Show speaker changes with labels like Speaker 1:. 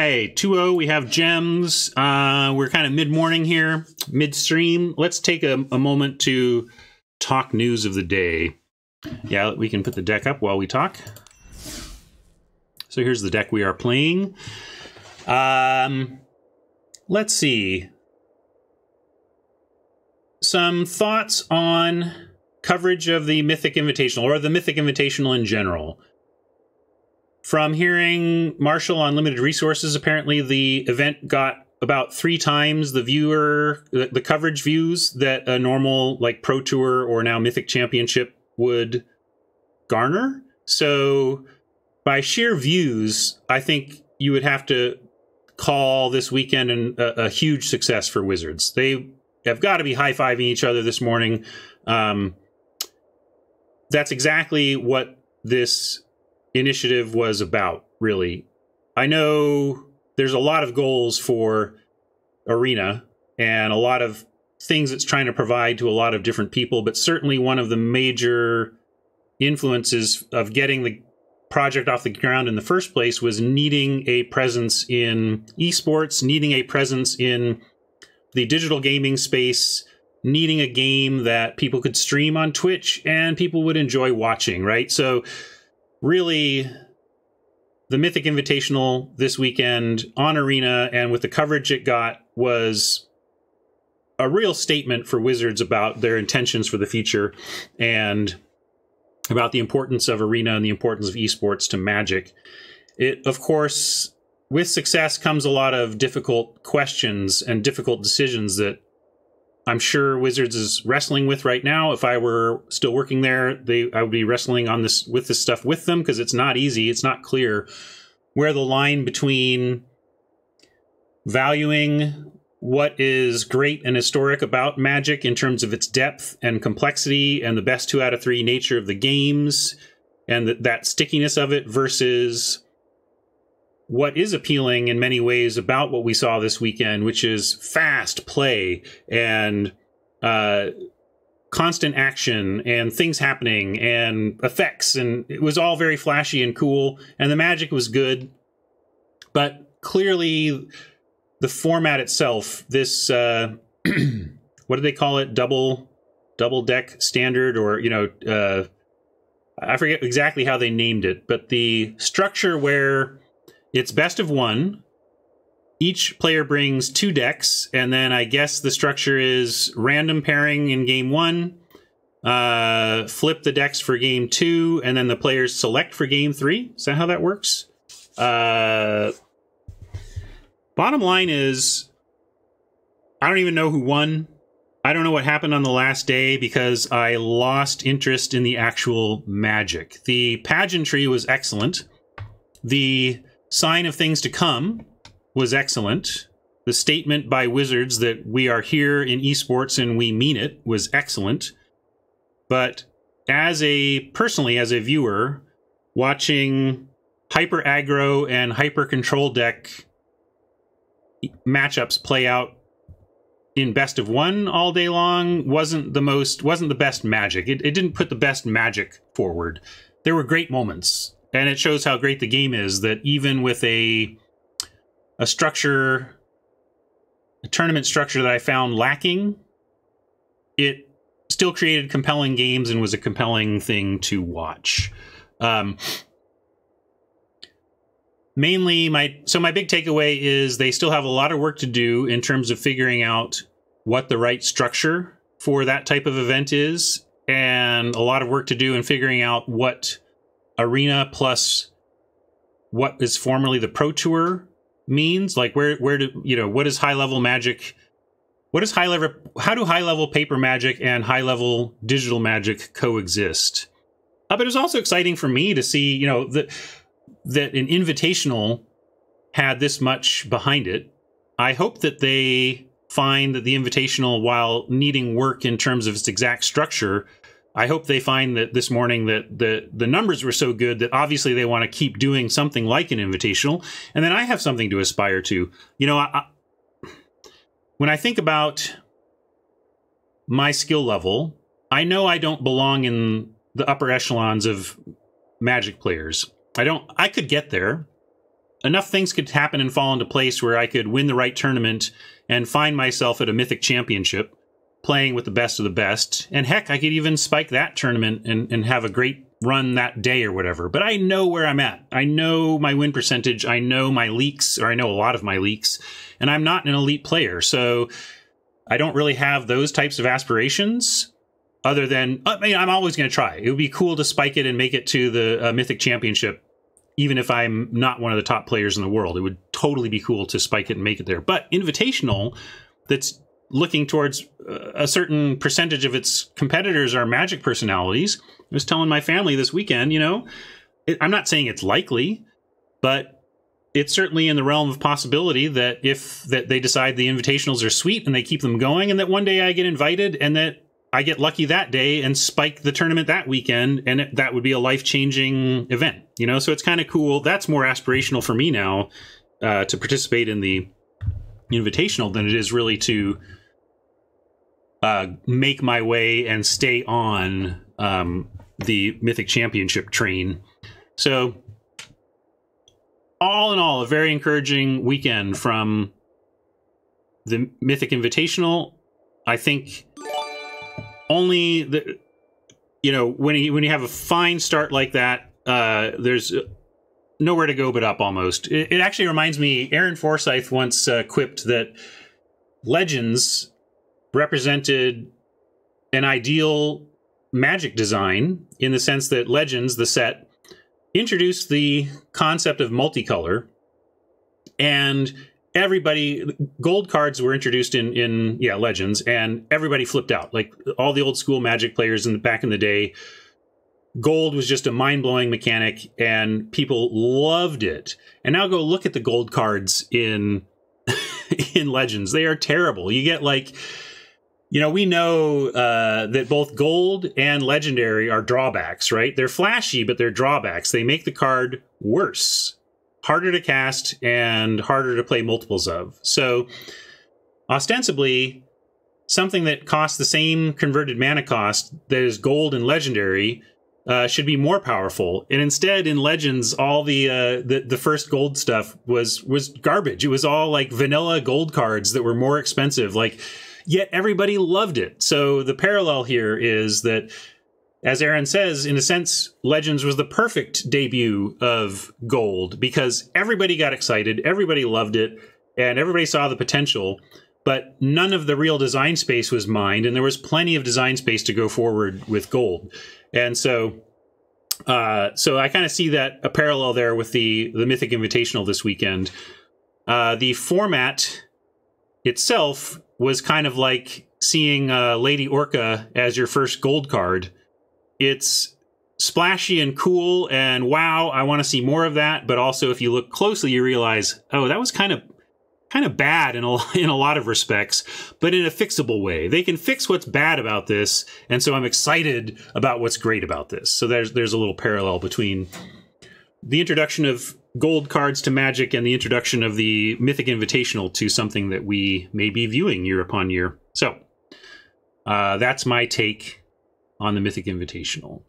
Speaker 1: right, 2-0, we have gems. We're kind of mid-morning here, midstream. Let's take a moment to talk news of the day. Yeah, we can put the deck up while we talk. So here's the deck we are playing. Let's see. Some thoughts on coverage of the Mythic Invitational, or the Mythic Invitational in general. From hearing Marshall on limited resources, apparently the event got about 3 times the coverage views that a normal like Pro Tour or now Mythic Championship would garner. So by sheer views, I think you would have to call this weekend a huge success for Wizards. They have got to be high-fiving each other this morning. That's exactly what this initiative was about, really. I know there's a lot of goals for Arena and a lot of things it's trying to provide to a lot of different people, but certainly one of the major influences of getting the project off the ground in the first place was needing a presence in esports, needing a presence in the digital gaming space, needing a game that people could stream on Twitch and people would enjoy watching, right? So really, the Mythic Invitational this weekend on Arena and with the coverage it got was a real statement for Wizards about their intentions for the future and about the importance of Arena and the importance of esports to Magic. It, of course, with success comes a lot of difficult questions and difficult decisions that I'm sure Wizards is wrestling with right now. If I were still working there, I would be wrestling on this stuff with them, because it's not easy. It's not clear where the line between valuing what is great and historic about Magic in terms of its depth and complexity and the best 2 out of 3 nature of the games and that stickiness of it versus what is appealing in many ways about what we saw this weekend, which is fast play and constant action and things happening and effects. And it was all very flashy and cool. And the Magic was good. But clearly, the format itself, this, what do they call it? Double deck standard, or, I forget exactly how they named it. But the structure where it's best of 1. Each player brings 2 decks, and then I guess the structure is random pairing in game 1, flip the decks for game 2, and then the players select for game 3. Is that how that works? Bottom line is, I don't even know who won. I don't know what happened on the last day because I lost interest in the actual Magic. The pageantry was excellent. The sign of things to come was excellent. The statement by Wizards that we are here in esports and we mean it was excellent. But personally as a viewer, watching hyper aggro and hyper control deck matchups play out in best of 1 all day long wasn't the best Magic. It didn't put the best Magic forward. There were great moments. And it shows how great the game is, that even with a structure, a tournament structure that I found lacking, it still created compelling games and was a compelling thing to watch. Mainly, my big takeaway is they still have a lot of work to do in terms of figuring out what the right structure for that type of event is, and a lot of work to do in figuring out what Arena plus what is formerly the Pro Tour means. Like what is high level Magic? How do high level paper Magic and high level digital Magic coexist? But it was also exciting for me to see, that an Invitational had this much behind it. I hope that they find that the Invitational, while needing work in terms of its exact structure, I hope they find that this morning that the numbers were so good that obviously they want to keep doing something like an Invitational. And then I have something to aspire to. When I think about my skill level, I know I don't belong in the upper echelons of Magic players. I could get there. enough things could happen and fall into place where I could win the right tournament and find myself at a Mythic championship playing with the best of the best. And heck, I could even spike that tournament and have a great run that day or whatever. But I know where I'm at. I know my win percentage. I know my leaks, or I know a lot of my leaks, and I'm not an elite player. So I don't really have those types of aspirations other than, I mean, I'm always going to try. It would be cool to spike it and make it to the Mythic Championship, even if I'm not one of the top players in the world. It would totally be cool to spike it and make it there. But Invitational, that's looking towards a certain percentage of its competitors are Magic personalities. I was telling my family this weekend, you know, I'm not saying it's likely, but it's certainly in the realm of possibility that if they decide the invitationals are sweet and they keep them going, and that one day I get invited and that I get lucky that day and spike the tournament that weekend, and that would be a life-changing event, you know? So it's kind of cool. That's more aspirational for me now, to participate in the invitational than it is really to make my way and stay on the Mythic Championship train. So all in all, a very encouraging weekend from the Mythic Invitational. I think only the, you know, when you have a fine start like that, there's nowhere to go but up almost. It actually reminds me, Aaron Forsyth once quipped that Legends represented an ideal Magic design in the sense that Legends, the set, introduced the concept of multicolor, and everybody, gold cards were introduced in Legends, and everybody flipped out. Like all the old school Magic players back in the day, gold was just a mind-blowing mechanic, and people loved it. And now go look at the gold cards in in Legends. They are terrible. You get like, you know, we know that both gold and legendary are drawbacks, right? They're flashy, but they're drawbacks. They make the card worse, harder to cast, and harder to play multiples of. So ostensibly, something that costs the same converted mana cost that is gold and legendary should be more powerful. And instead, in Legends, all the first gold stuff was garbage. It was all like vanilla gold cards that were more expensive. Like, yet everybody loved it. So the parallel here is that, as Aaron says, in a sense, Legends was the perfect debut of gold because everybody got excited, everybody loved it, and everybody saw the potential, but none of the real design space was mined, and there was plenty of design space to go forward with gold. And so I kind of see that a parallel there with the Mythic Invitational this weekend. The format itself was kind of like seeing Lady Orca as your first gold card. It's splashy and cool, and wow, I want to see more of that. But also, if you look closely, you realize, oh, that was kind of bad in a lot of respects, but in a fixable way. They can fix what's bad about this, and so I'm excited about what's great about this. So there's a little parallel between the introduction of gold cards to Magic and the introduction of the Mythic Invitational to something that we may be viewing year upon year. So that's my take on the Mythic Invitational.